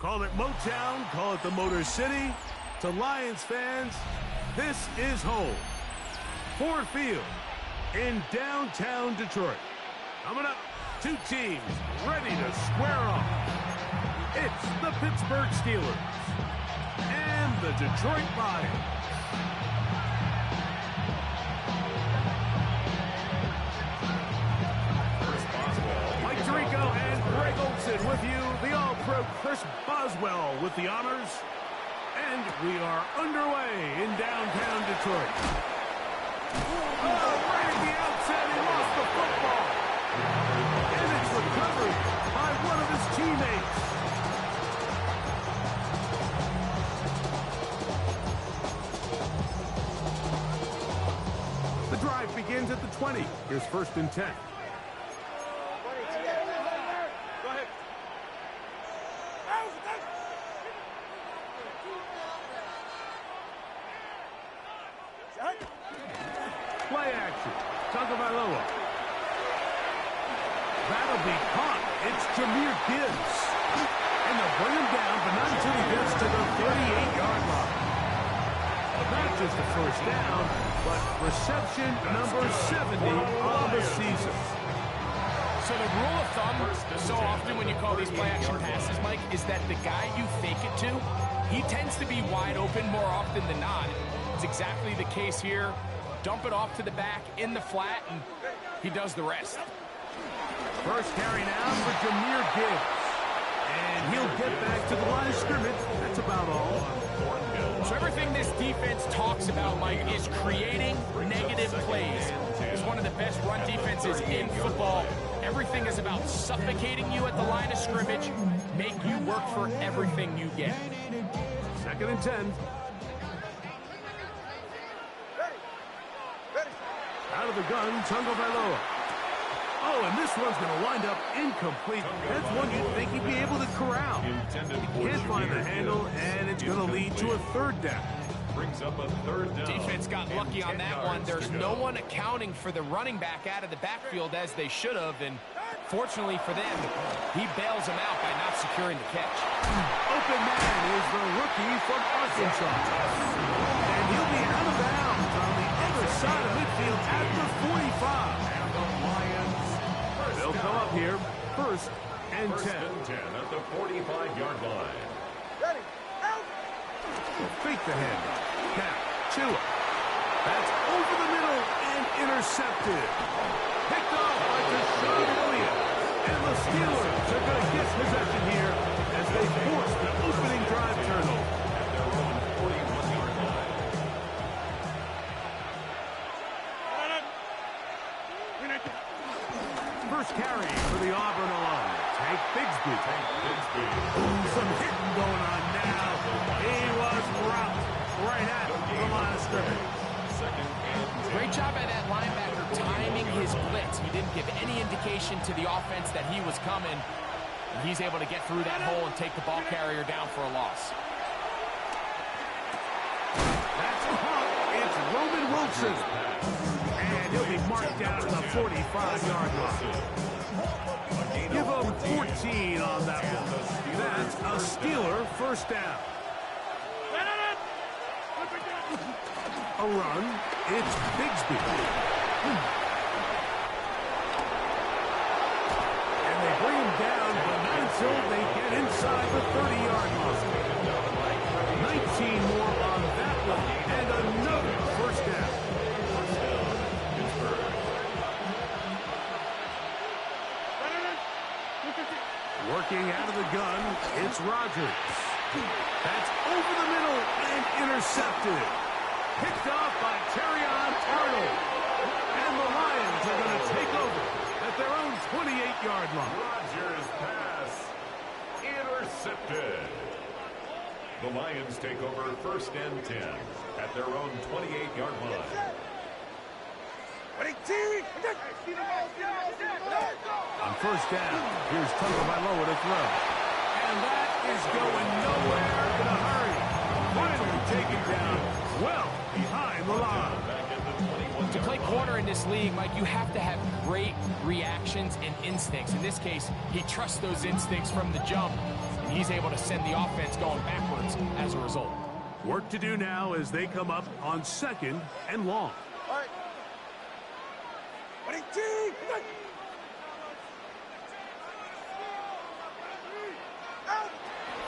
Call it Motown, call it the Motor City. To Lions fans, this is home. Ford Field in downtown Detroit. Coming up, two teams ready to square off. It's the Pittsburgh Steelers and the Detroit Lions. Mike Tirico and Greg Olsen with you. The All-Pro Chris Boswell with the honors. And we are underway in downtown Detroit. Oh, right at the outset, he lost the football. And it's recovered by one of his teammates. The drive begins at the 20. Here's 1st and 10. Play action. Tagovailoa. That'll be caught. It's Jahmyr Gibbs. And they'll bring him down, but not until he gets to the 38-yard line. Not just a first down, but reception number 70 on the season. So the rule of thumb, so often when you call these play-action passes, Mike, is that the guy you fake it to, he tends to be wide open more often than not. It's exactly the case here. Dump it off to the back in the flat, and he does the rest. First carry now for Jahmyr Gibbs. And he'll get back to the line of scrimmage. That's about all. So everything this defense talks about, Mike, is creating negative plays. It's one of the best run defenses in football. Everything is about suffocating you at the line of scrimmage, make you work for everything you get. 2nd and 10. Out of the gun, Tagovailoa. Oh, and this one's going to wind up incomplete. That's one you'd think he'd be able to corral. He can't find the handle, and it's going to lead to a 3rd down. Brings up a 3rd down. Defense got lucky on that one. There's no one accounting for the running back out of the backfield as they should have, and fortunately for them, he bails them out by not securing the catch. Open man is the rookie from Arkansas. And he'll be out of bounds on the other side of midfield at the 45. And the Lions They'll come up here, 1st and 10. 1st and 10 at the 45-yard line. Fake the handoff. Now, Tua. That's over the middle and intercepted. Picked off by Deshaun Elliott. And the Steelers are going to get possession here as they force the opening drive turnover. At their own 41-yard line. First carry for the Auburn alum, Tank Bigsby. Ooh, some hitting going on now. He was rocked right at the line of scrimmage. Great job by that linebacker timing his blitz. He didn't give any indication to the offense that he was coming. And he's able to get through that hole and take the ball carrier down for a loss. That's caught. It's Roman Wilson. And he'll be marked down to the 45-yard line. Give him 14 on that one. That's a Steeler 1st down. A run. It's Bigsby. And they bring him down, but not until they get inside the 30-yard line. 19 more on that one, and another 1st down. Working out of the gun, it's Rodgers. That's over the middle and intercepted. Picked off by Terrion Arnold. And the Lions are going to take over at their own 28-yard line. Rodgers pass intercepted. The Lions take over 1st and 10 at their own 28-yard line. On 1st down, here's Tagovailoa to throw. And that is going nowhere in a hurry. Finally taken down well behind the line. To play corner in this league, Mike, you have to have great reactions and instincts. In this case, he trusts those instincts from the jump. He's able to send the offense going backwards as a result. Work to do now as they come up on 2nd and long. All right.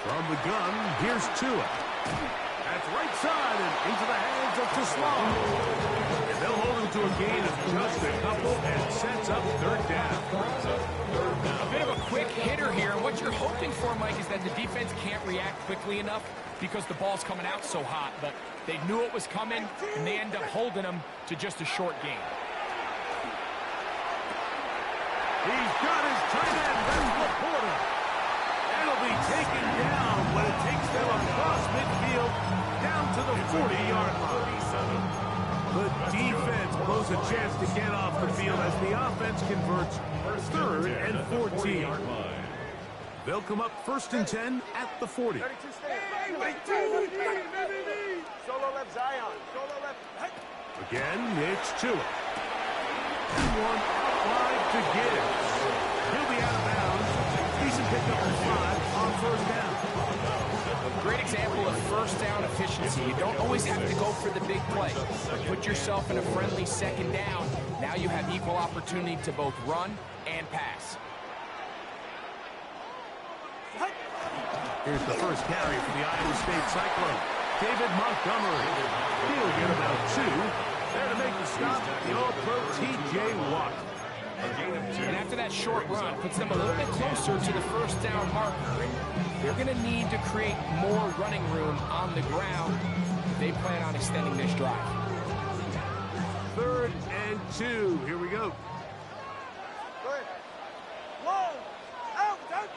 From the gun, here's Tua. That's right side and into the hands of Teslam. And they'll hold him to a gain of just a couple and sets up 3rd down. A bit of a quick hitter here. And what you're hoping for, Mike, is that the defense can't react quickly enough because the ball's coming out so hot. But they knew it was coming, and they end up holding them to just a short gain. He's got his tight end, that's Laporta. It'll be taken down when it takes them across midfield down to the 40-yard line. The defense blows a chance to get off the field as the offense converts 3rd and 14. They'll come up 1st and 10 at the 40. Solo left Zion. Solo left. Again, it's Tua. One wide to Gibbs. He'll be out of bounds. Decent pickup of 5 on 1st down. Great example of 1st down efficiency. You don't always have to go for the big play. Put yourself in a friendly 2nd down. Now you have equal opportunity to both run and pass. Here's the first carry for the Iowa State Cyclone. David Montgomery. He'll get about 2. There to make the stop, the All-Pro T.J. Watt. And after that short run, puts them a little bit closer to the 1st down marker. They're going to need to create more running room on the ground if they plan on extending this drive. 3rd and 2. Here we go. Go ahead. Low. Out. Out.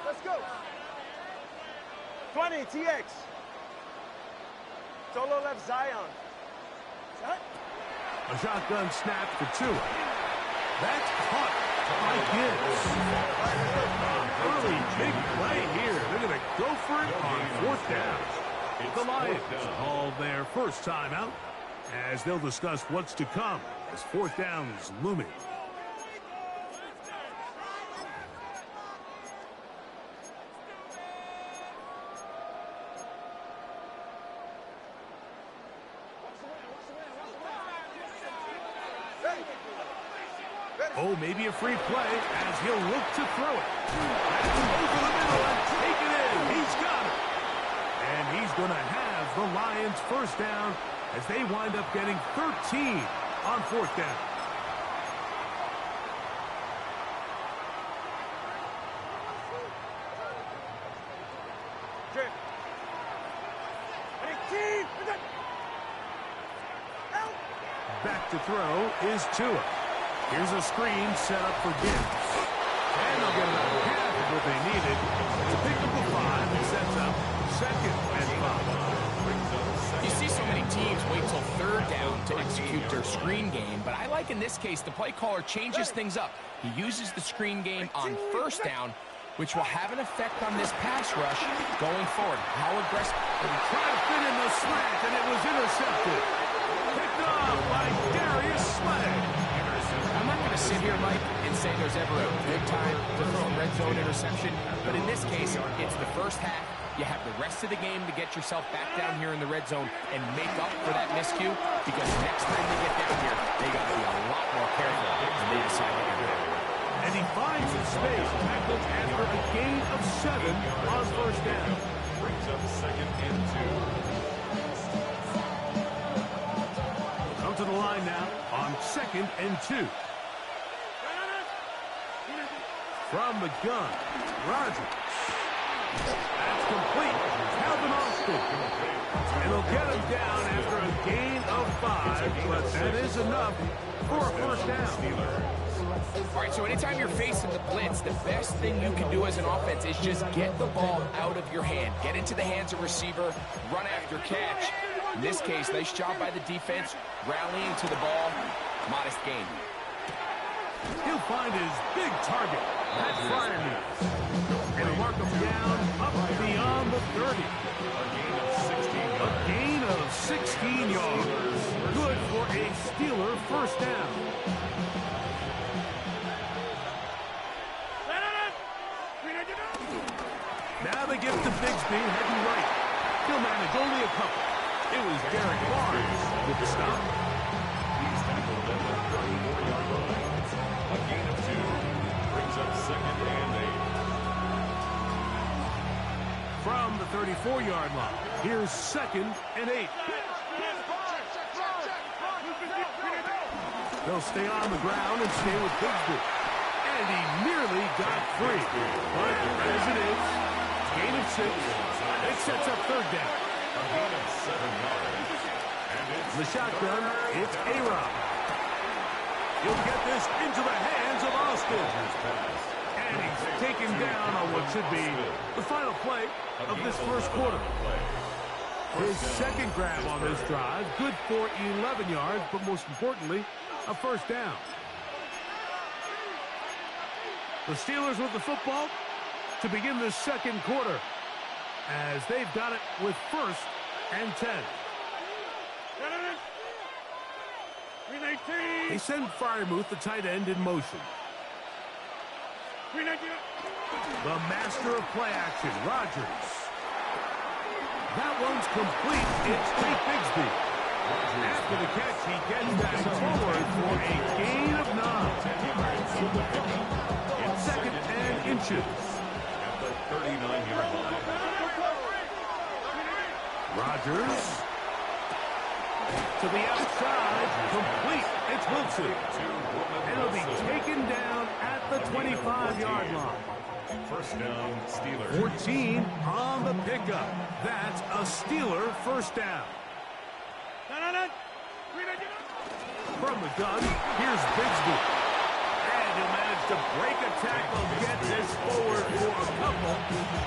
Let's go. 20, TX. Solo left Zion. A shotgun snap for Tua. That's caught by Gibbs. Early big play here. They're going to go for it on 4th down. The Lions call their first timeout as they'll discuss what's to come as 4th down is looming. Oh, maybe a free play as he'll look to throw it. That's over the middle and take it in. He's got it. And he's going to have the Lions 1st down as they wind up getting 13 on 4th down. Back to throw is Tua. Here's a screen set up for Gibbs. And they'll get about half of what they needed to pick up the 5 and sets up 2nd and 5. You see so many teams wait till 3rd down to execute their screen game, but I like in this case the play caller changes things up. He uses the screen game on 1st down, which will have an effect on this pass rush going forward. How aggressive? And trying to fit in the slant, and it was intercepted. Picked off by Darius Slay. I'm not going to sit here, Mike, and say there's ever a good time to throw a red zone interception, but in this case, it's the 1st half. You have the rest of the game to get yourself back down here in the red zone and make up for that miscue, because next time they get down here, they got to be a lot more careful when they decide to get there. And he finds his space, tackled after a gain of 7 on 1st down. Brings up 2nd and 2. Come to the line now on 2nd and 2. From the gun, Rodgers. That's complete. Calvin Austin. It'll get him down after a gain of 5, but that is enough for a 1st down. All right, so anytime you're facing the blitz, the best thing you can do as an offense is just get the ball out of your hand. Get into the hands of receiver, run after catch. In this case, nice job by the defense, rallying to the ball. Modest gain. He'll find his big target. That's Freiermuth. And he'll mark him down up beyond the 30. A gain of 16 yards. Good for a Steeler 1st down. Now they give to Bigsby heading right. He'll manage only a couple. It was Derek Barnes with the stop. He's tackled at the 34-yard line. A gain of 2 brings up 2nd and 8. From the 34-yard line, here's 2nd and 8. They'll stay on the ground and stay with Bigsby. And he nearly got free. But as it is, gain of 6. It sets up 3rd down. A gain of 7 yards. And it's The shotgun, it's A-Rob. He'll get this into the hands of Austin. And he's taken down on what should be the final play of this first quarter. His second grab on this drive, good for 11 yards, but most importantly, a 1st down. The Steelers with the football to begin the second quarter, as they've got it with 1st and 10. They send Freiermuth, the tight end, in motion. The master of play action, Rodgers. That one's complete. It's Jake Bigsby. After the catch, he gets back forward for a gain of 9. 2nd and inches. at the 39-yard line. Rodgers to the outside, complete. It's Wilson. And it'll be taken down at the 25-yard line. 1st down, Steelers. 14 on the pickup. That's a Steeler 1st down. From the gun, here's Bigsby. And he'll manage to break a tackle, get this forward for a couple.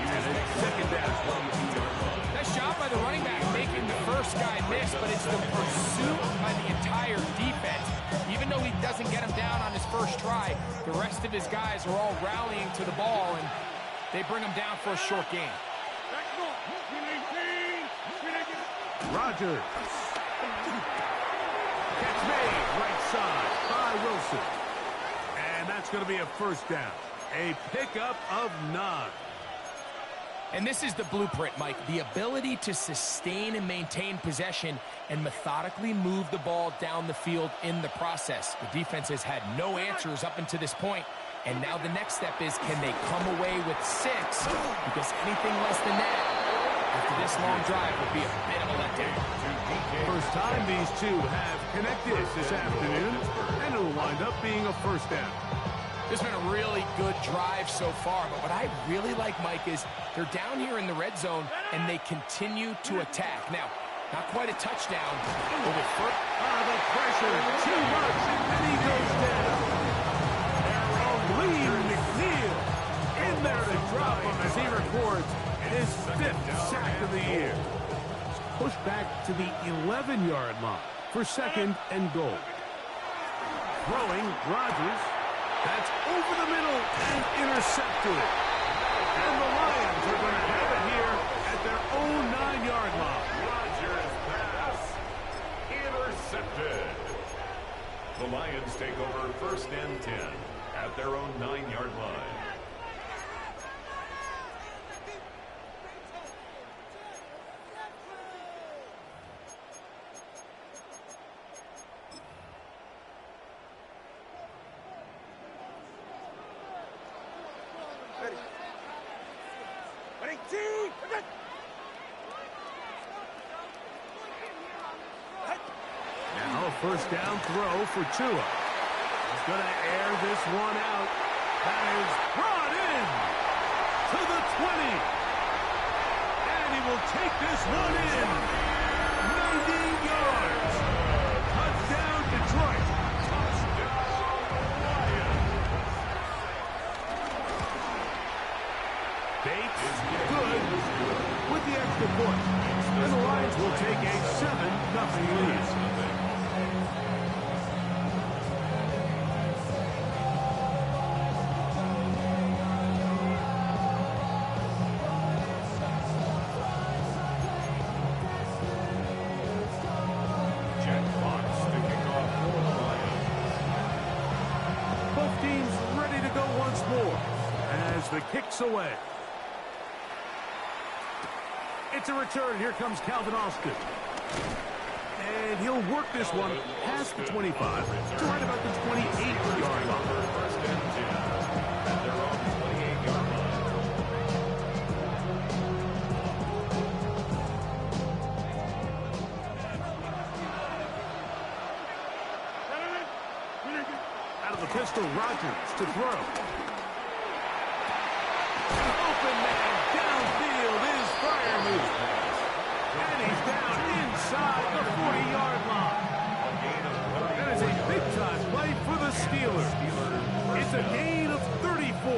And it's 2nd down. Nice job by the running back making the first guy miss, but it's the pursuit by the entire defense. Even though he doesn't get him down on his first try, the rest of his guys are all rallying to the ball, and they bring him down for a short gain. Rodgers. Catch made, right side by Wilson. And that's going to be a 1st down. A pickup of 9. And this is the blueprint, Mike. The ability to sustain and maintain possession and methodically move the ball down the field in the process. The defense has had no answers up until this point. And now the next step is, can they come away with 6? Because anything less than that, after this long drive, will be a bit of a letdown. First time these two have connected this afternoon, and it'll wind up being a 1st down. This has been a really good drive so far, but what I really like, Mike, is they're down here in the red zone, and they continue to attack. Now, not quite a touchdown, but with first... The pressure, too much, and he goes down. Lee McNeil in there to drop him as he records his 5th sack of the year. Pushed back to the 11-yard line for 2nd and goal. Throwing, Rodgers. That's over the middle and intercepted. And the Lions are going to have it here at their own 9-yard line. Rodgers pass intercepted. The Lions take over 1st and 10 at their own 9-yard line. Now 1st down throw for Tua. He's going to air this one out. That is brought in to the 20. And he will take this one in. 90 yards. Touchdown, Detroit. Bates is good with the extra point. And the Lions will take a 7-0 lead. Both teams ready to go once more as the kick's away. It's a return. Here comes Calvin Austin. And he'll work this one past the 25 to right about the 28-yard line. First and 10 at their own 28-yard line. Out of the pistol, Rodgers to throw. Open man downfield is Freiermuth. And he's down inside the 40-yard line. That is a big-time play for the Steelers. It's a gain of 34.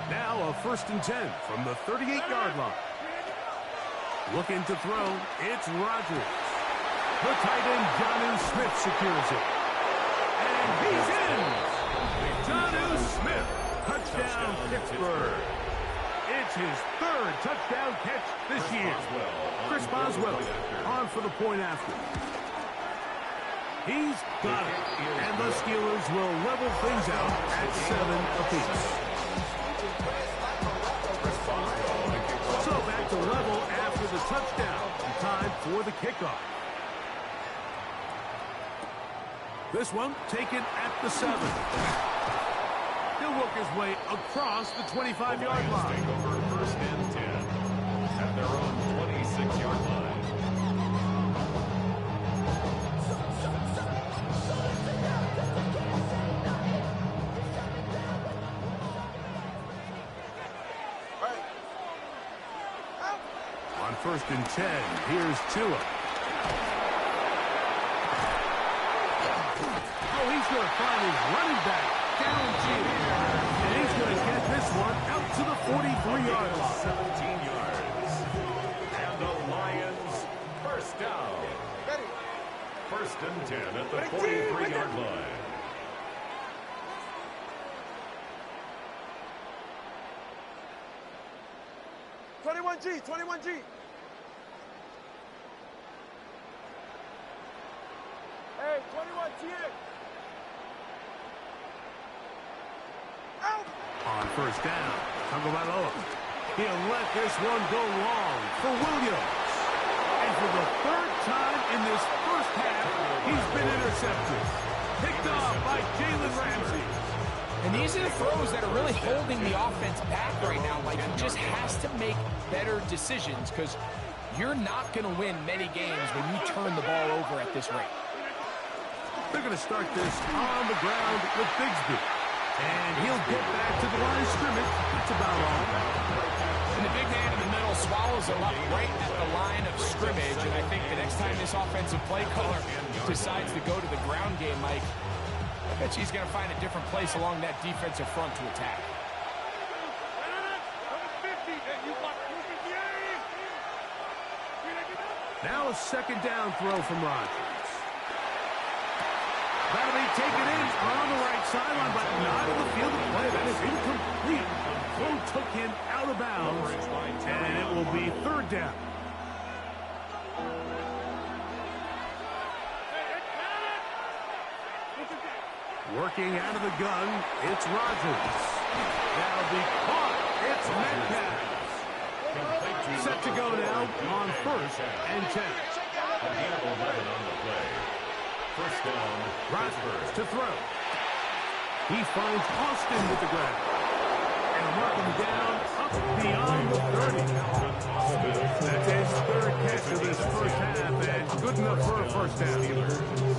Now a first and 10 from the 38-yard line. Looking to throw, it's Rodgers. The tight end, Jonnu Smith, secures it. And he's in. Jonnu Smith, touchdown Pittsburgh. It's his third touchdown catch this year. Chris Boswell on for the point after. He's got it. And the Steelers will level things out at 7 apiece. So back to level after the touchdown. Time for the kickoff. This one taken at the 7. He'll work his way across the 25-yard line. Take over first and 10 at their own 26-yard line. On first and 10, here's Tua. Oh, he's going to find his running back down and he's going to get this one out to the 43-yard line. 17 yards. And the Lions first down. First and 10 at the 43-yard line. G, 21G. Hey, 21G. Out. On first down, Tagovailoa. He'll let this one go long for Williams. And for the third time in this first half, he's been intercepted. Picked off by Jalen Ramsey. And these are the throws that are really holding the offense back right now. Like, he just has to make better decisions because you're not going to win many games when you turn the ball over at this rate. They're going to start this on the ground with Bigsby. And he'll get back to the line of scrimmage. That's about all. And the big man in the middle swallows him up right at the line of scrimmage. And I think the next time this offensive play caller decides to go to the ground game, Mike, I bet he's going to find a different place along that defensive front to attack. Now a second down throw from Rodgers. That'll be taken in on the right sideline, but not in the field of play. That is incomplete. Throw took him out of bounds, and it will be third down. Working out of the gun, it's Rodgers. That'll be caught. It's Metcalf. Set to go now on first and 10. First down, Rodgers to throw. He finds Austin with the grab. And mark him down up beyond the 30. That's his third catch of this first half, and good enough for a first down.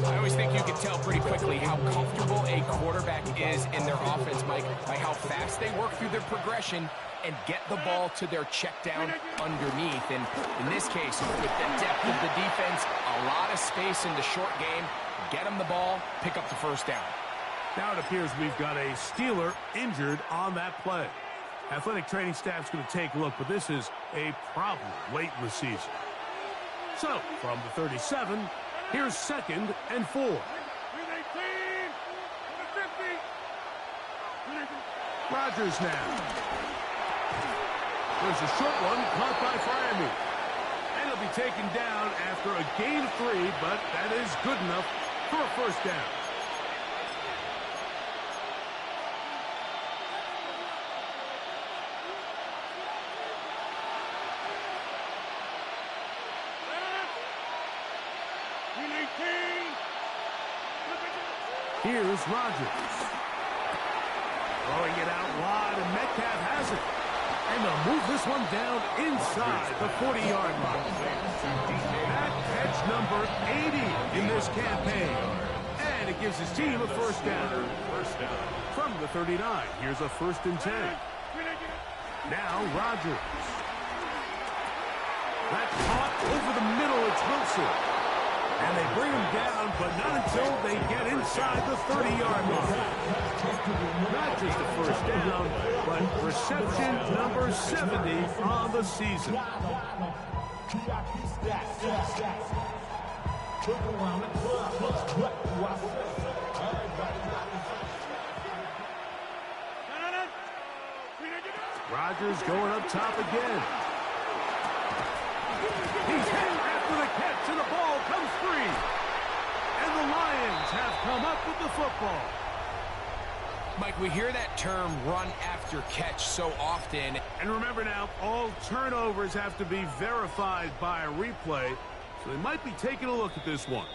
I always think you can tell pretty quickly how comfortable a quarterback is in their offense, Mike, by how fast they work through their progression and get the ball to their check down underneath. And in this case, with the depth of the defense, a lot of space in the short game, get them the ball, pick up the first down. Now it appears we've got a Steeler injured on that play. Athletic training staff's going to take a look, but this is a problem late in the season. So, from the 37, here's second and 4. Rodgers now. There's a short one caught by Freiermuth. And it'll be taken down after a gain of 3, but that is good enough for a first down. Here's Rodgers. Throwing it out wide, and Metcalf has it. And they'll move this one down inside the 40-yard line. That catch number 80 in this campaign. And it gives his team a first down. From the 39, here's a 1st and 10. Now Rodgers. That caught over the middle, it's Wilson. And they bring him down, but not until they get inside the 30-yard line. Not just a first down, but reception number 70 on the season. Rodgers going up top again. He's hit after the catch, and the ball comes free. And the Lions have come up with the football. Mike, we hear that term run after catch so often. And remember now, all turnovers have to be verified by a replay, so they might be taking a look at this one.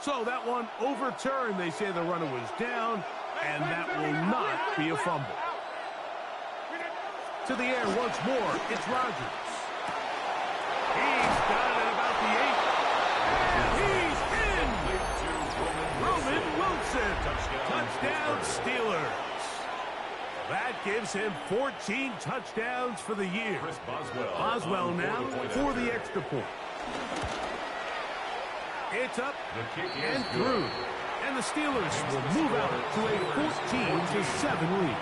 So that one overturned. They say the runner was down, and that will not be a fumble. To the air once more, it's Rodgers. He's got it at about the 8. And he's in! Roman Wilson. Touchdown Steelers. That gives him 14 touchdowns for the year. Boswell now for the extra point. It's up and through. And the Steelers will move out to a 14-7 lead.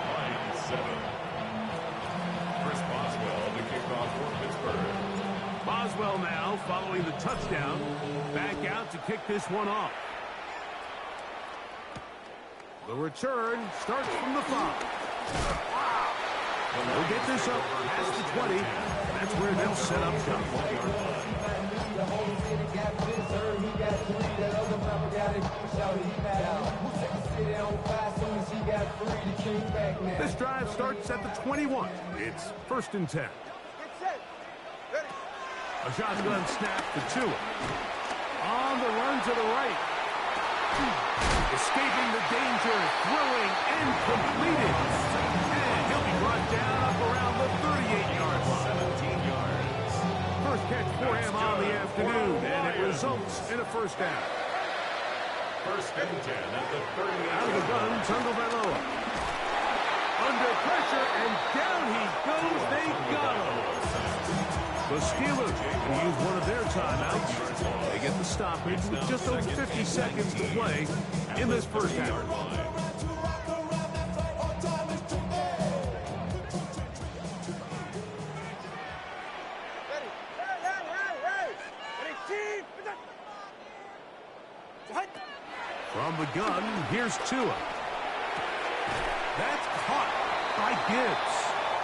Chris Boswell, the kickoff for Pittsburgh. Boswell now, following the touchdown, back out to kick this one off. The return starts from the 5. They'll get this up past the 20. That's where they'll set up shop. This drive starts at the 21. It's 1st and 10. A shotgun snap to Tua. On the run to the right. Escaping the danger, throwing and completed. And he'll be brought down up around the 38-yard line. 17 yards. First catch for him on the afternoon, and it results in a first down. 1st and 10 at the 38. Out of the gun, Tagovailoa. Under pressure, and down he goes. They got him. The Steelers will use one of their timeouts. They get the stoppage with just over 50 seconds to play in this first half. From the gun, here's Tua. That's caught by Gibbs.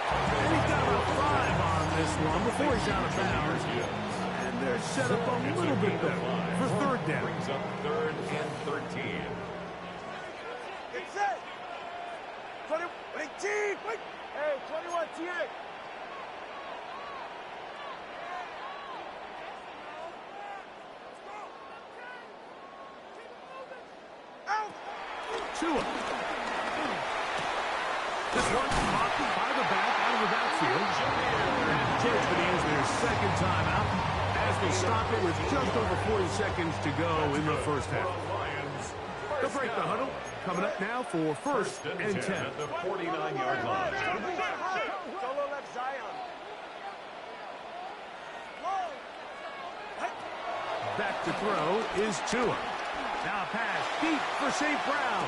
And he's got about 5 on this one before he's out of bounds. And they're set up a little bit better for 3rd down. Brings up 3rd and 13. Get set. 20, wait. Hey, 21, TA. Out. Tua. This one caught by the back out of the backfield. And Jets going to use their 2nd timeout as they stop it with just over 40 seconds to go in the first half. They'll break the huddle. Coming up now for 1st and 10. At the 49-yard line. Solo left Zion. Back to throw is Tua. Now a pass deep for St. Brown.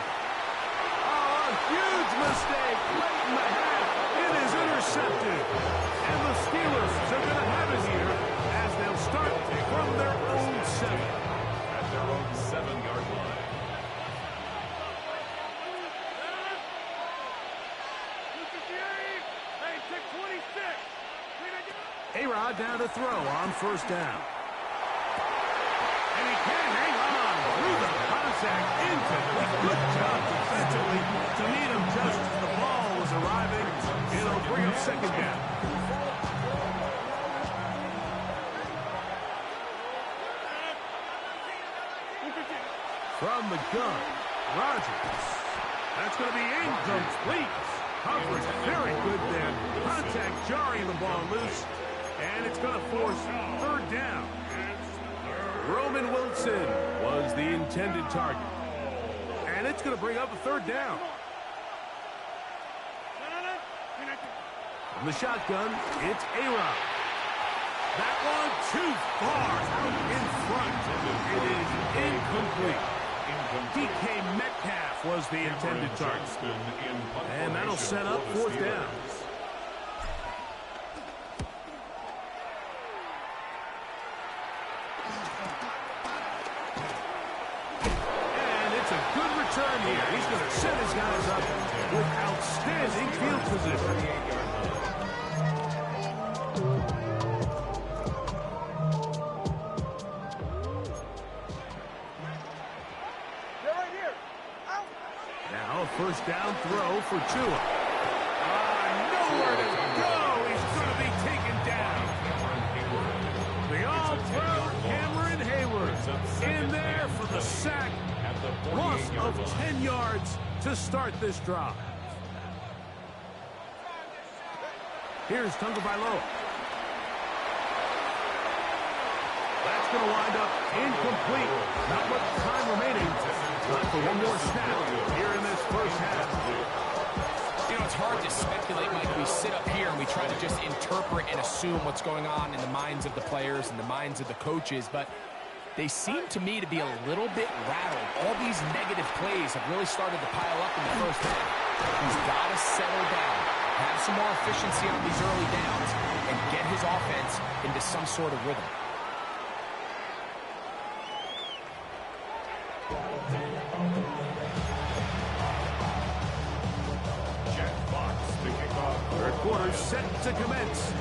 Oh, a huge mistake late in the half. It is intercepted. And the Steelers are going to have it here as they'll start from their own 7. At their own 7-yard line. A-Rod down to throw on 1st down. And he can hang on through the contact into the good job defensively to meet him just as the ball was arriving. It'll bring up second down. From the gun, Rodgers. That's going to be incomplete. Coverage very good there. Contact jarring the ball loose. And it's going to force third down. Roman Wilson was the intended target. And it's going to bring up a third down. From the shotgun, it's A-Rod. That one too far out in front. It is incomplete. DK Metcalf was the intended target. And that'll set up fourth down. And it's a good return here. He's going to set his guys up with outstanding field position. First down throw for Tua. Nowhere to go. He's going to be taken down. The all-pro Cameron Hayward in there for the sack. Loss of 10 yards to start this drive. Here's Tagovailoa. That's going to wind up incomplete. Not much time remaining. Time for one more snap here in this first half. You know, it's hard to speculate, Mike. We sit up here and we try to just interpret and assume what's going on in the minds of the players and the minds of the coaches, but they seem to me to be a little bit rattled. All these negative plays have really started to pile up in the first half. He's got to settle down, have some more efficiency on these early downs, and get his offense into some sort of rhythm. Third quarter set to commence.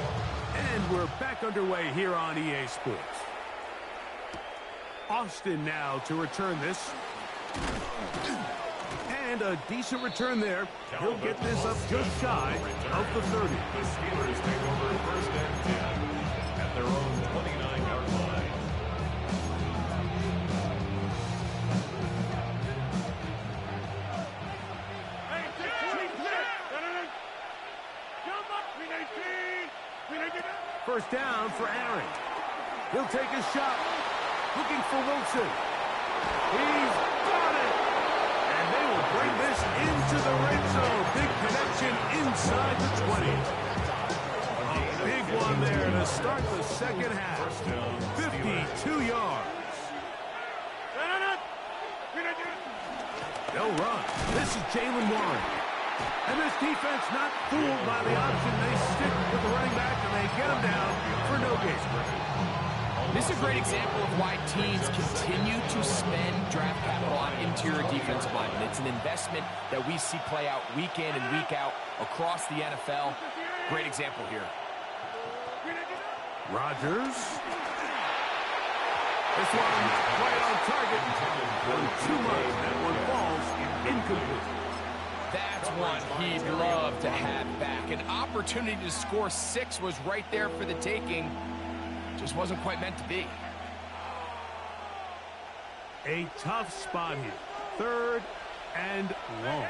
And we're back underway here on EA Sports. Austin now to return this. And a decent return there. He'll get this up just shy of the 30. The Steelers take over first and 10 at their own 29-yard line. First down for Aaron. He'll take a shot. Looking for Wilson. He's got it. And they will bring this into the red zone. Big connection inside the 20. A big one there to start the second half. 52 yards. They'll run. This is Jaylen Warren. And this defense not fooled by the option. They stick with the running back and they get him down for no gain. This is a great example of why teams continue to spend draft capital on interior defensive linemen. It's an investment that we see play out week in and week out across the NFL. Great example here. Rodgers. This one right on target. Too much. That one falls incomplete. That's one he'd love to have back. An opportunity to score 6 was right there for the taking. Just wasn't quite meant to be. A tough spot here. Third and long.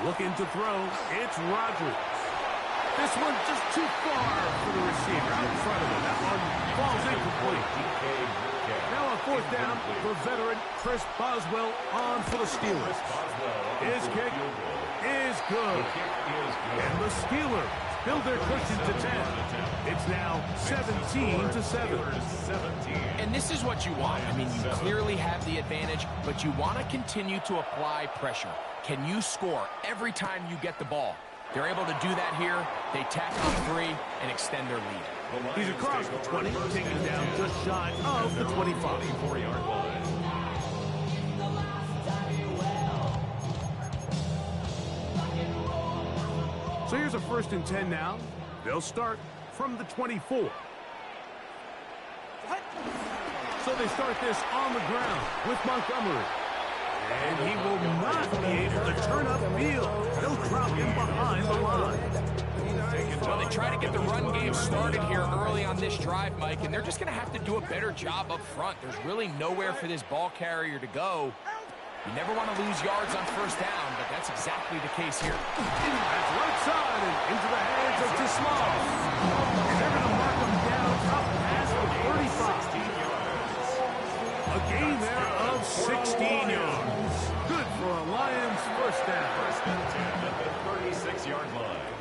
Looking to throw, it's Rodgers. This one just too far for the receiver out in front of him. That one falls incomplete. Now on fourth down, the veteran Chris Boswell on for the Steelers. His kick is good. And the Steelers build their cushion to 10. It's now 17-7. And this is what you want. I mean, you clearly have the advantage, but you want to continue to apply pressure. Can you score every time you get the ball? They're able to do that here. They tack on 3 and extend their lead. He's across the 20, taken down just shy of the 25. Here's a 1st and 10 now. They'll start from the 24. So they start this on the ground with Montgomery. And he will not be able to turn upfield. They'll drop him behind the line. Well, they try to get the run game started here early on this drive, Mike, and they're just going to have to do a better job up front. There's really nowhere for this ball carrier to go. You never want to lose yards on 1st down, but that's exactly the case here. That's right side and into the hands of Tismal. And they're going to mark him down up past the 35. A gain there of 16 yards. Good for a Lions 1st down. 1st and 10 at the 36-yard line.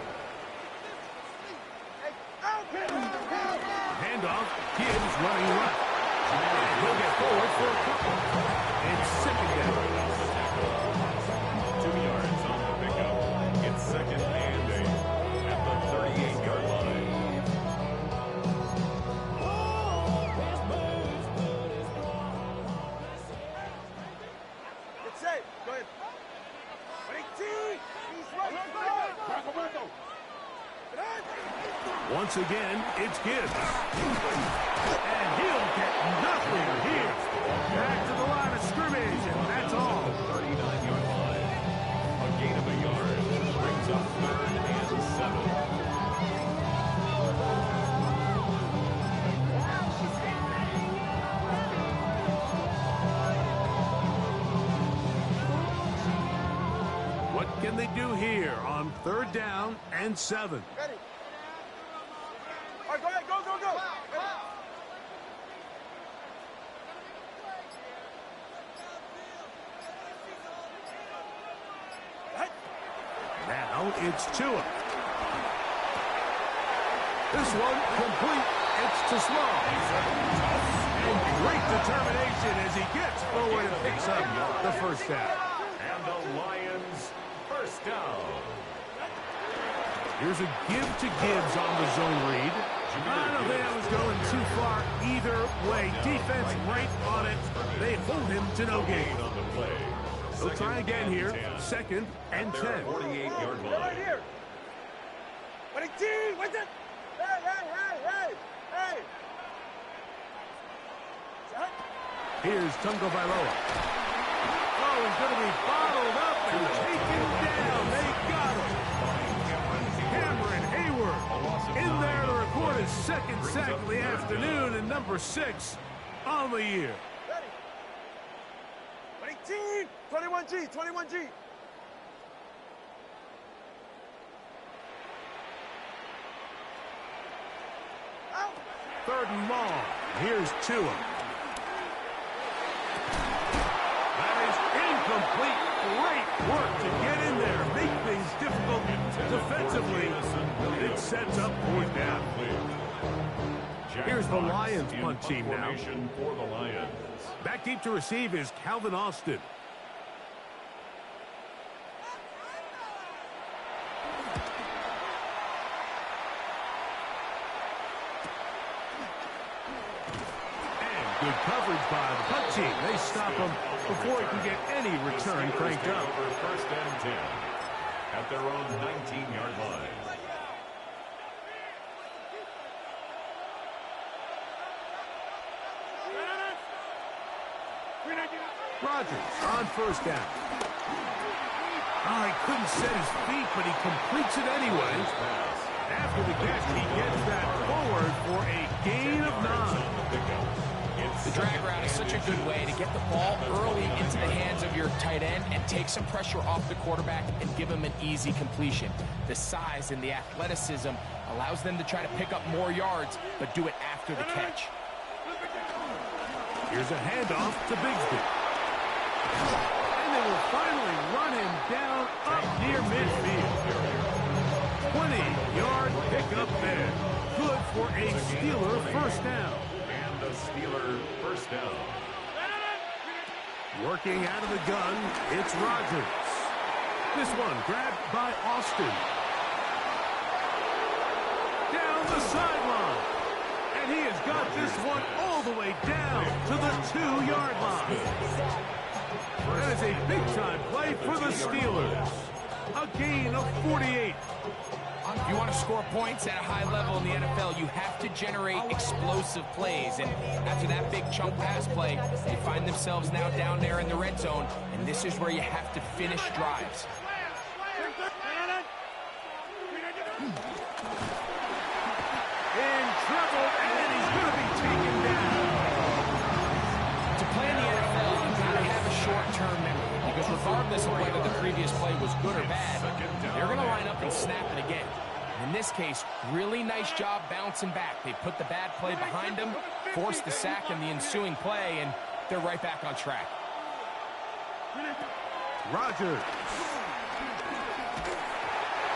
Handoff. Gibbs running right. And he'll get forward for a couple. It's 2nd down. 2 yards on the pickup. It's 2nd and 8 at the 38-yard line. It's safe. Go ahead. He's right. Once again, it's Gibbs. And he'll get nothing here. Back to the line of scrimmage, and that's all. 39-yard line. A gain of a yard brings up 3rd and 7. What can they do here on 3rd down and 7? Ready. All right, go ahead. Go. Now it's Tua. This one complete. It's to Small. And great determination as he gets forward and picks up the 1st down. And the Lions 1st down. Here's a give to Gibbs on the zone read. I don't think that was going too far either way. Defense right on it. They hold him to no gain. On the play. They'll try again here. 2nd and 10. 48-yard Right line. here. Wait it. Hey. Here's Tungo Bailoa. Oh, he's going to be bottled up and taken down. They got him. Cameron Hayward in there to record his 2nd sack of the afternoon and number 6 on the year. Ready. 21G. Out. 3rd and long. Here's Tua. That is incomplete. Great work to get in there, make things difficult defensively. It sets up 4th down. Here's the Lions punt team now. For the Lions. Back deep to receive is Calvin Austin. Good coverage by the punt team. They stop him before he can get any return cranked up. Over 1st and 10 at their own 19-yard line. Rodgers on 1st down. Oh, he couldn't set his feet, but he completes it anyway. After the catch, he gets that forward for a gain of 9. The drag route is such a good way to get the ball early into the hands of your tight end and take some pressure off the quarterback and give him an easy completion. The size and the athleticism allows them to try to pick up more yards, but do it after the catch. Here's a handoff to Bigsby. And they will finally run him down up near midfield. 20-yard pickup there. Good for a Steeler 1st down. And the Steeler 1st down. Working out of the gun, it's Rodgers. This one grabbed by Austin. Down the sideline. And he has got this one all the way down to the 2-yard line. That is a big-time play for the Steelers. A gain of 48. If you want to score points at a high level in the NFL, you have to generate explosive plays. And after that big chunk pass play, they find themselves now down there in the red zone, and this is where you have to finish drives. In trouble, and he's going to be taken down. To play in the NFL, you've got to have a short-term memory, because regardless of whether the previous play was good or bad, they're going to line up and snap it again. In this case, really nice job bouncing back. They put the bad play behind them, forced the sack in the ensuing play, and they're right back on track. Rodgers.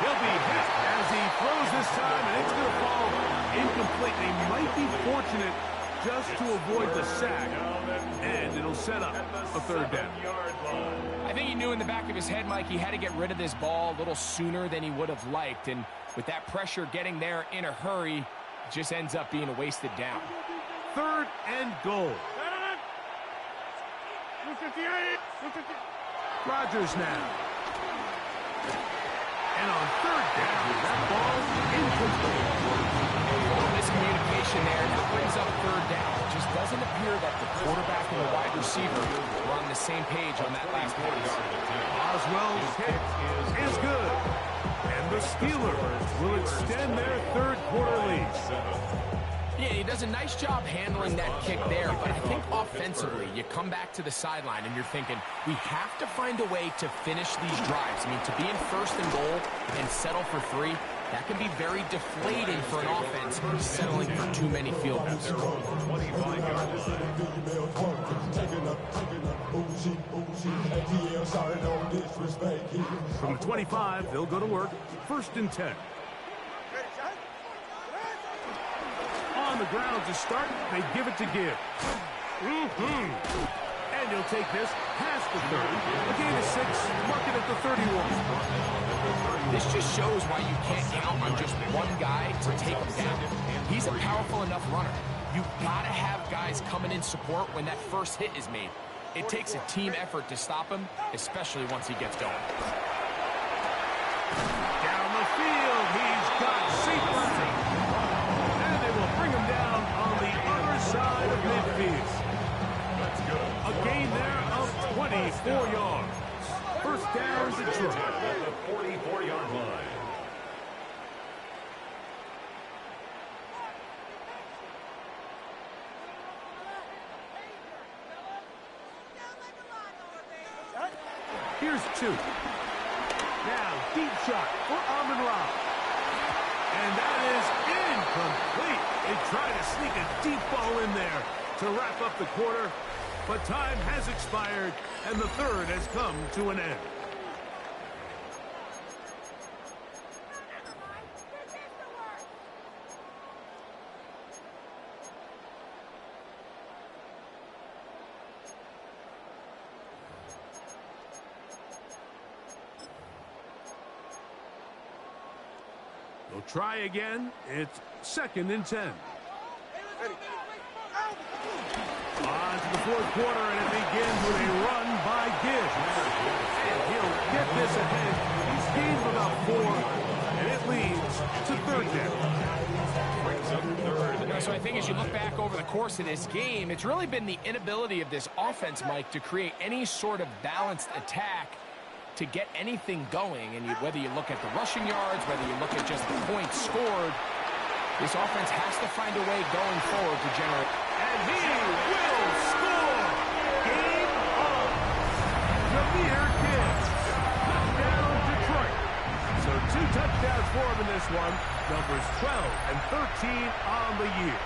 He'll be hit as he throws this time, and it's going to fall incomplete. They might be fortunate just to avoid the sack, and it'll set up a third down. I think he knew in the back of his head, Mike, he had to get rid of this ball a little sooner than he would have liked, and with that pressure getting there in a hurry, it just ends up being a wasted down. 3rd and goal. Rodgers now. And on 3rd down, that ball incomplete. Miscommunication there. That brings up 3rd down. It just doesn't appear that the quarterback and the wide receiver were on the same page on that last pass. Oswell's kick is good. And the Steelers will extend their 3rd quarter lead. Yeah, he does a nice job handling that kick there, but I think offensively, you come back to the sideline and you're thinking, we have to find a way to finish these drives. I mean, to be in 1st and goal and settle for 3, that can be very deflating for an offense settling for too many field goals. From the 25, they'll go to work. 1st and 10. On the ground to start, they give it to Gibbs. And he'll take this past the 30. A gain of 6, mark it at the 31. This just shows why you can't count on just one guy to take him down. He's a powerful enough runner. You've got to have guys coming in support when that first hit is made. It takes a team effort to stop him, especially once he gets going. Down the field, he's got Seaplane. And they will bring him down on the other side of midfield. A gain there of 24 yards. 1st down, Detroit. At the 44-yard line. Here's 2. Now, deep shot for Amon-Ra. And that is incomplete. They try to sneak a deep ball in there to wrap up the quarter, but time has expired, and the 3rd has come to an end. They'll try again. It's 2nd and 10. On to the 4th quarter, and it begins with a run by Gibbs. And he'll get this ahead. He's gained about 4, and it leads to 3rd down. So I think as you look back over the course of this game, it's really been the inability of this offense, Mike, to create any sort of balanced attack to get anything going. And whether you look at the rushing yards, whether you look at just the points scored, this offense has to find a way going forward to generate. And he will score! Game on! Jahmyr Gibbs. Touchdown, Detroit. So 2 touchdowns for him in this one. Numbers 12 and 13 on the year.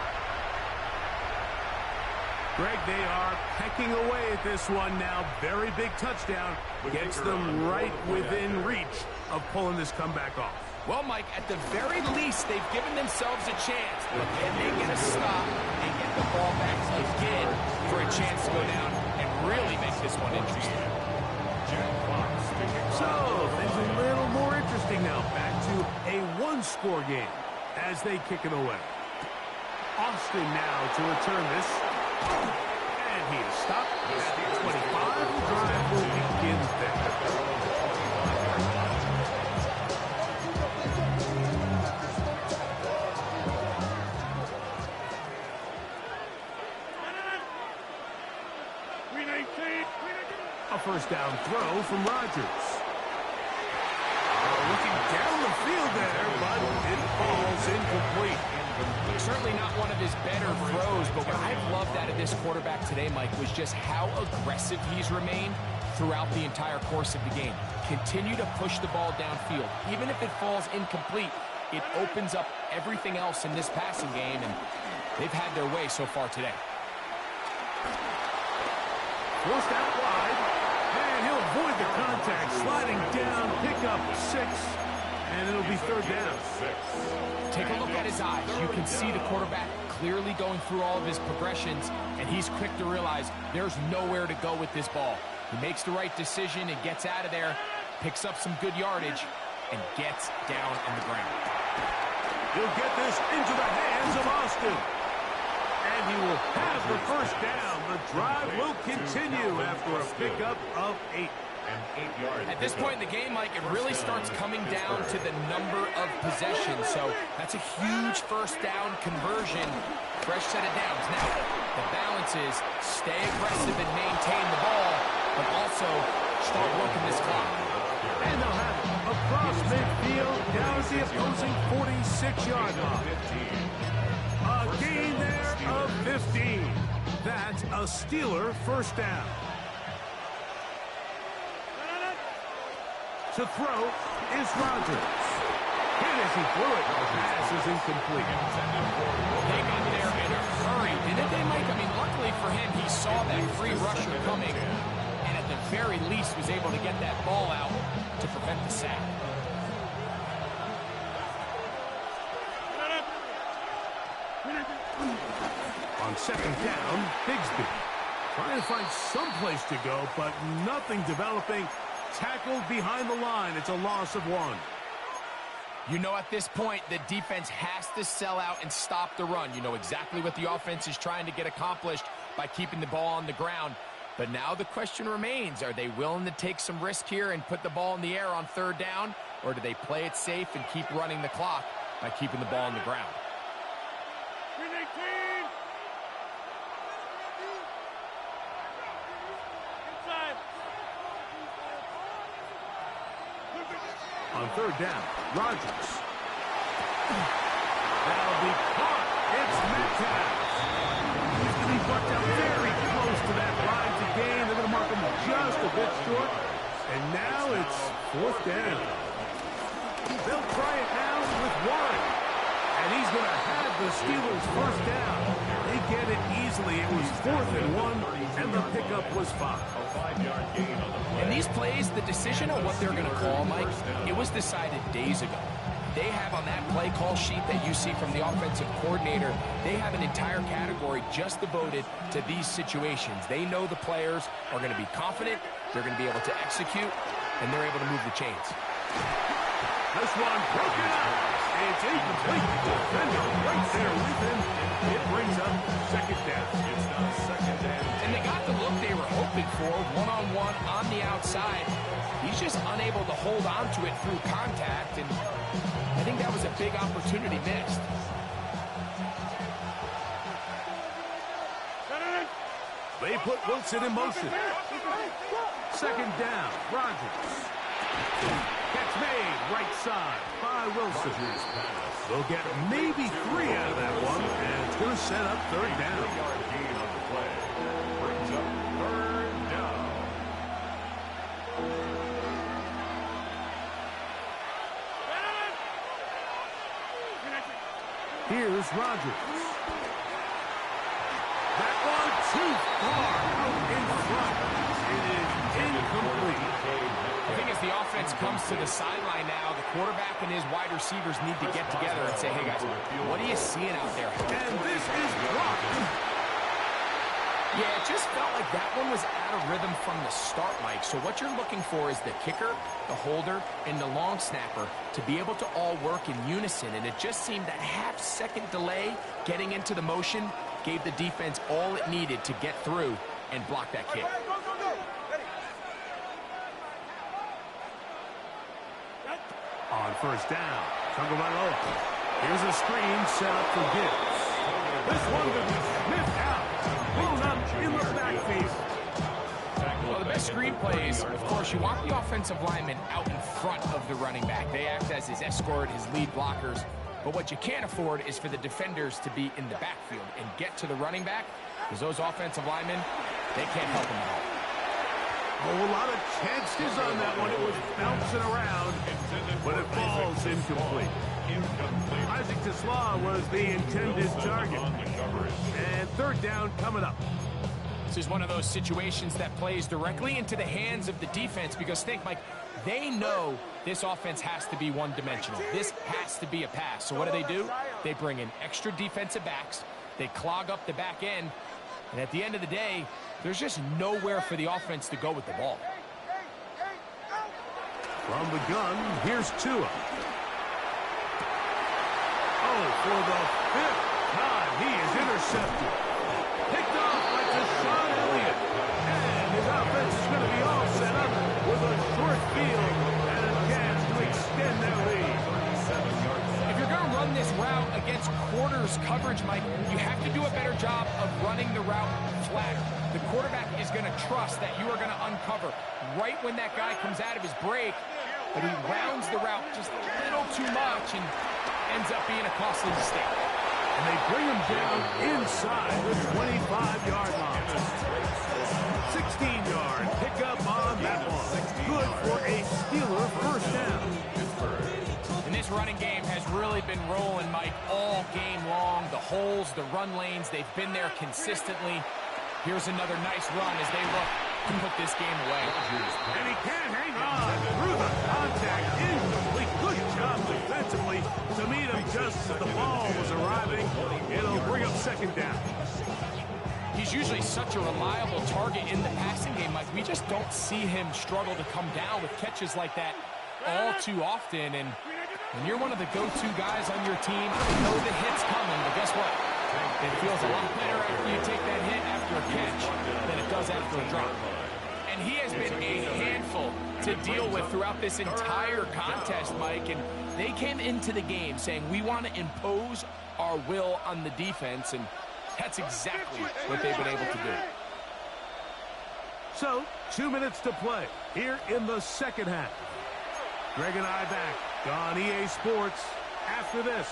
Greg, they are pecking away at this one now. Very big touchdown. Gets them right within reach of pulling this comeback off. Well, Mike, at the very least, they've given themselves a chance. But can they get a stop and get the ball back again for a chance to go down and really make this one interesting? So, things a little more interesting now. Back to a 1-score game as they kick it away. Austin now to return this. And he is stopped at 25. The drive will begin there. first down throw from Rodgers. Looking down the field there, but it falls incomplete. Certainly not one of his better throws, but what I've loved out of this quarterback today, Mike, was just how aggressive he's remained throughout the entire course of the game. Continue to push the ball downfield. Even if it falls incomplete, it opens up everything else in this passing game, and they've had their way so far today. Forced out wide, and he'll avoid the contact, sliding down, pick up 6, and it'll be third down. Take a look at his eyes. You can see the quarterback clearly going through all of his progressions, and he's quick to realize there's nowhere to go with this ball. He makes the right decision and gets out of there, picks up some good yardage, and gets down on the ground. He'll get this into the hands of Austin. And he will have the first down. The drive will continue after a pickup of 8. At this point in the game, Mike, it really starts coming down to the number of possessions. So that's a huge first down conversion. Fresh set of downs. Now, the balance is stay aggressive and maintain the ball, but also start working this clock. And they'll have it across midfield down to the opposing 46-yard line. A gain there of 15. That's a Steeler first down. To throw is Rodgers. Hit as he threw it. The pass is incomplete. They got there in a hurry, didn't they, Mike? I mean, luckily for him, he saw that free rusher coming, and at the very least was able to get that ball out to prevent the sack. On second down, Bigsby. Trying to find some place to go, but nothing developing. Tackled behind the line. It's a loss of 1. You know, at this point, the defense has to sell out and stop the run. You know exactly what the offense is trying to get accomplished by keeping the ball on the ground. But now the question remains, are they willing to take some risk here and put the ball in the air on third down? Or do they play it safe and keep running the clock by keeping the ball on the ground? On third down, Rodgers. That'll be caught. It's Metcalf. He's going to be brought down very close to that line to gain. They're going to mark him just a bit short. And now it's fourth down. They'll try it now with Warren. And he's going to have the Steelers first down. They get it easily. It was 4th and 1, and the pickup was 5. In these plays, the decision on what they're going to call, Mike, it was decided days ago. They have on that play call sheet that you see from the offensive coordinator, they have an entire category just devoted to these situations. They know the players are going to be confident, they're going to be able to execute, and they're able to move the chains. This one broken out. It's incomplete. Defender right there with him. It brings up second down. It's now second down. And they got the look they were hoping for, one-on-one on the outside. He's just unable to hold on to it through contact, and I think that was a big opportunity missed. They put Wilson in motion. Second down, Rodgers. Catch made, right side by Wilson. They'll get maybe 3 out of that one, and it's going to set up third down. Gain on the play. Brings up third down. Here's Rodgers. That one too far out in front. It is incomplete. I think as the offense comes to the sideline now, the quarterback and his wide receivers need to get together and say, hey guys, what are you seeing out there? And this is blocked. Yeah, it just felt like that one was out of rhythm from the start, Mike. So what you're looking for is the kicker, the holder, and the long snapper to be able to all work in unison. And it just seemed that half-second delay getting into the motion gave the defense all it needed to get through and block that kick. On first down, Tagovailoa. Here's a screen set up for Gibbs. This one will be sniffed out. Blown up in the backfield. Well, the best screen plays, of course, you want the offensive lineman out in front of the running back. They act as his escort, his lead blockers. But what you can't afford is for the defenders to be in the backfield and get to the running back, because those offensive linemen, they can't help him at all. Oh, a lot of chances on that one. It was bouncing around, but it falls incomplete. Isaac TeSlaa was the intended target. And third down coming up. This is one of those situations that plays directly into the hands of the defense, because think, Mike, they know this offense has to be one-dimensional. This has to be a pass. So what do? They bring in extra defensive backs. They clog up the back end. And at the end of the day, there's just nowhere for the offense to go with the ball. From the gun, here's Tua. Oh, for the fifth time, he is intercepted. Picked off by Deshaun Elliott. And his offense is going to be all set up with a short field and a chance to extend their lead. If you're going to run this route against quarters coverage, Mike, you have to do a better job of running the route flat. The quarterback is going to trust that you are going to uncover right when that guy comes out of his break, but he rounds the route just a little too much and ends up being a costly mistake. And they bring him down inside the 25-yard line. 16-yard pickup on that one. Good for a Steeler first down. And this running game has really been rolling, Mike, all game long. The holes, the run lanes, they've been there consistently. Here's another nice run as they look to put this game away. And he can't hang on through the contact. Incomplete. Good job defensively to meet him just as the ball was arriving. It'll bring up second down. He's usually such a reliable target in the passing game, Mike. We just don't see him struggle to come down with catches like that all too often. And when you're one of the go-to guys on your team, you know the hit's coming, but guess what? It feels a lot better after you take that hit after a catch than it does after a drop. And he has been a handful to deal with throughout this entire contest, Mike. And they came into the game saying, we want to impose our will on the defense, and that's exactly what they've been able to do. So, 2 minutes to play here in the second half. Greg and I back on EA Sports after this.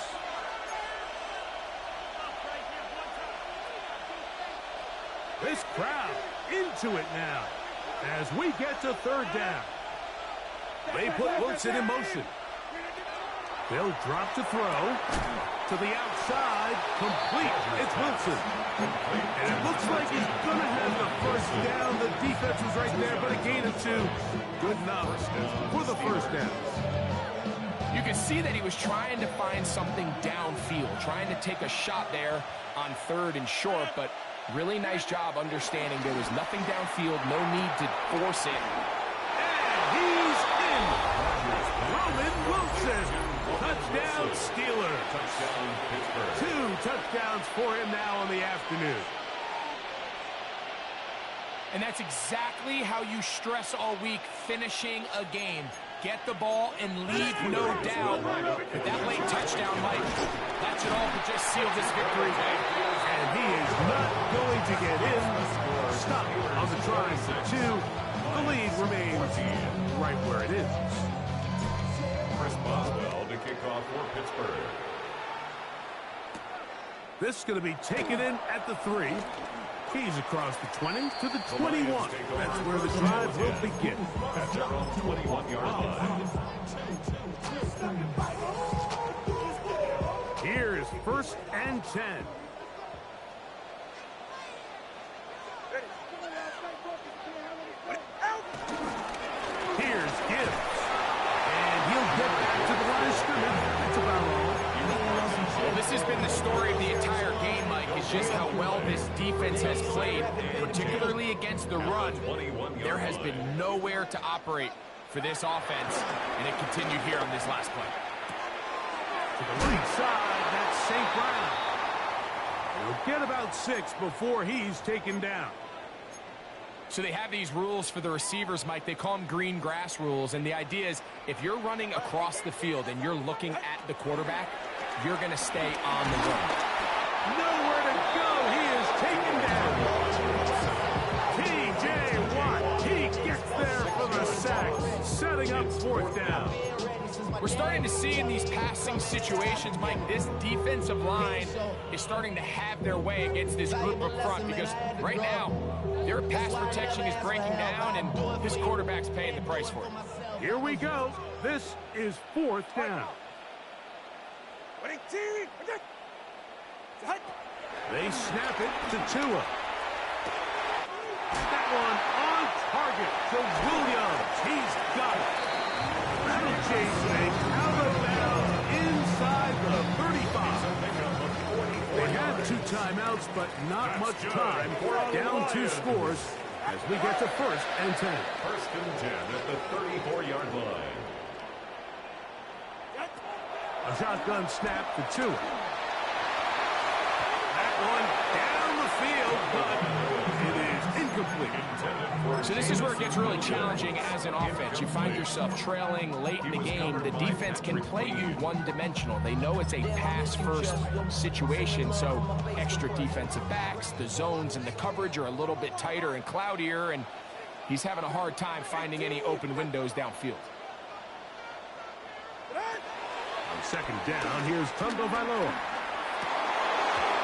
This crowd into it now as we get to third down. They put Wilson in motion. They'll drop to throw. To the outside, complete. It's Wilson. And it looks like he's going to have the first down. The defense was right there, but a gain of 2. Good enough for the first down. You can see that he was trying to find something downfield, trying to take a shot there on third and short, but really nice job understanding there was nothing downfield, no need to force it. And he's in. Roman Wilson. Touchdown, Steelers. 2 touchdowns for him now in the afternoon. And that's exactly how you stress all week, finishing a game. Get the ball and leave no doubt. But that late touchdown, Mike, that should all but just seal this victory. And he is not going to get in. Stop on the try for 2. The lead remains right where it is. Chris Boswell to kick off for Pittsburgh. This is going to be taken in at the 3. He's across the 20 to the 21. That's where the drive will begin. At their own 21-yard line. Here is 1st and 10. Here's Gibbs. And he'll get back to the line of scrimmage. That's about all. Well, this has been the story of the entire game, Mike, is just how well this defense has played, particularly against the run. There has been nowhere to operate for this offense, and it continued here on this last play. To the right side, that's St. Brown. He'll get about 6 before he's taken down. So they have these rules for the receivers, Mike. They call them green grass rules, and the idea is if you're running across the field and you're looking at the quarterback, you're going to stay on the run. Nowhere to go. He is taken down. T.J. Watt. He setting up fourth down. We're starting to see in these passing situations, Mike, this defensive line is starting to have their way against this group up front because right now, their pass protection is breaking down and this quarterback's paying the price for it. Here we go. This is fourth down. They snap it to Tua. That one on target to Williams. He's got it. That'll chasing out of bounds inside the 35. They had 2 timeouts, but not much time. Down 2 scores as we get to 1st and 10. 1st and 10 at the 34-yard line. A shotgun snap to Tua. That one down the field, but it is incomplete. So this is where it gets really challenging as an offense. You find yourself trailing late in the game. The defense can play you one-dimensional. They know it's a pass-first situation, so extra defensive backs, the zones and the coverage are a little bit tighter and cloudier, and he's having a hard time finding any open windows downfield. On 2nd down, here's Tagovailoa.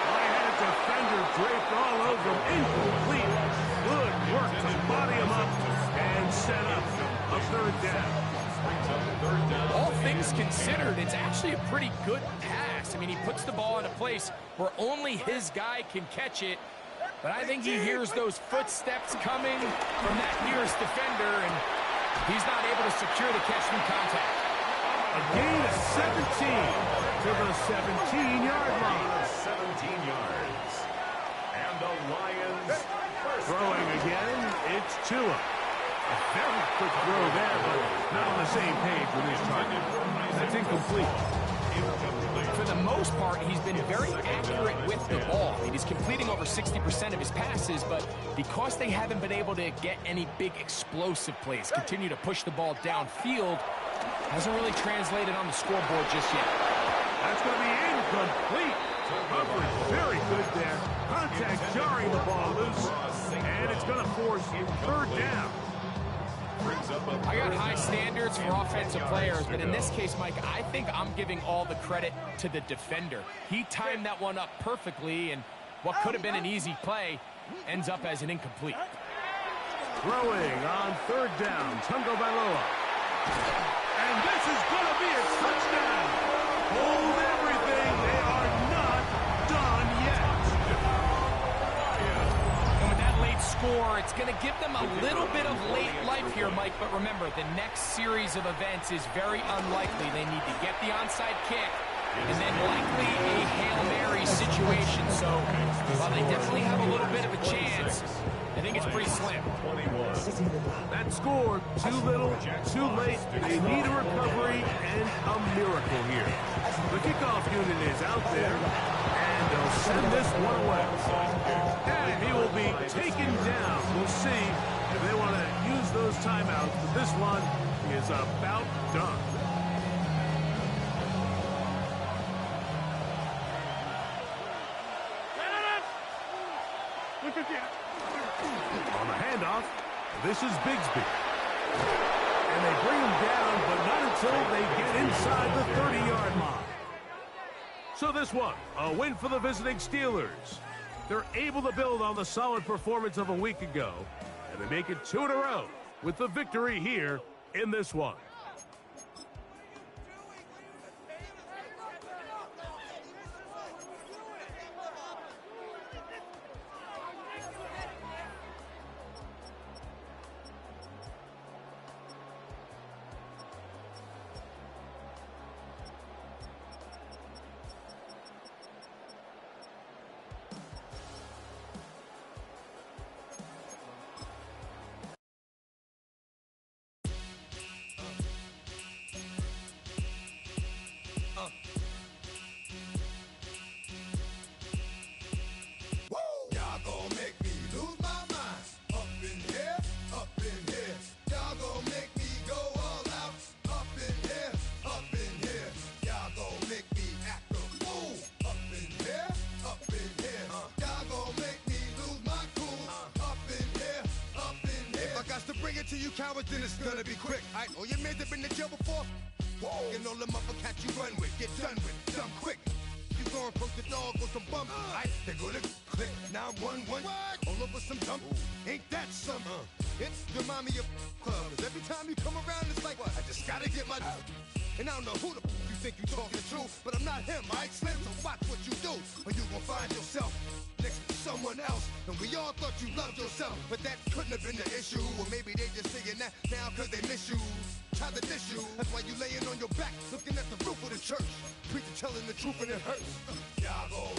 Right-handed defender draped all over him. Incomplete. Good work to body him up and set up a 3rd down. All things considered, it's actually a pretty good pass. I mean, he puts the ball in a place where only his guy can catch it, but I think he hears those footsteps coming from that nearest defender, and he's not able to secure the catch from contact. A gain of 17 to the 17-yard line. 17 yards. And the Lions throwing again, it's Tua. A very quick throw there, but not on the same page with his target. That's incomplete. For the most part, he's been very accurate with the ball. I mean, he's completing over 60% of his passes, but because they haven't been able to get any big explosive plays, continue to push the ball downfield, hasn't really translated on the scoreboard just yet. That's going to be incomplete. Coverage very good there. Contact jarring the ball loose, and it's going to force 3rd down. I got high standards for offensive players, but in this case, Mike, I think I'm giving all the credit to the defender. He timed that one up perfectly, and what could have been an easy play ends up as an incomplete. Throwing on 3rd down, Tagovailoa. And this is going to be a touchdown. Hold everything. They are not done yet. And with that late score, it's going to give them a little bit of late life here, Mike. But remember, the next series of events is very unlikely. They need to get the onside kick and then likely a Hail Mary situation. So while they definitely have a little bit of a chance, I think it's pretty slim. That score, too little, too late. They need a recovery and a miracle here. The kickoff unit is out there, and they'll send this one away. And he will be taken down. We'll see if they want to use those timeouts, but this one is about done. On the handoff, this is Bigsby. And they bring him down, but not until they get inside the 30-yard line. So this one, a win for the visiting Steelers. They're able to build on the solid performance of a week ago, and they make it 2 in a row with the victory here in this one. you cowards, then it's gonna be quick. Alright, all your men have been to jail before? Whoa. And all them other cats you run with, get done with, done quick. You going poke the dog on some bump, alright, they gonna click 911. All over some dump, ain't that some? It's the mommy of club. Every time you come around, it's like, I just gotta get my. And I don't know who the you think you talking to, but I'm not him, alright, Slim, so watch what you do, or you gon' find yourself next to someone else. And we all thought you loved yourself, but that couldn't have been the issue. Or maybe they just saying that now cause they miss you. Try to diss you, that's why you laying on your back, looking at the roof of the church. Preacher telling the truth and it hurts. Y'all go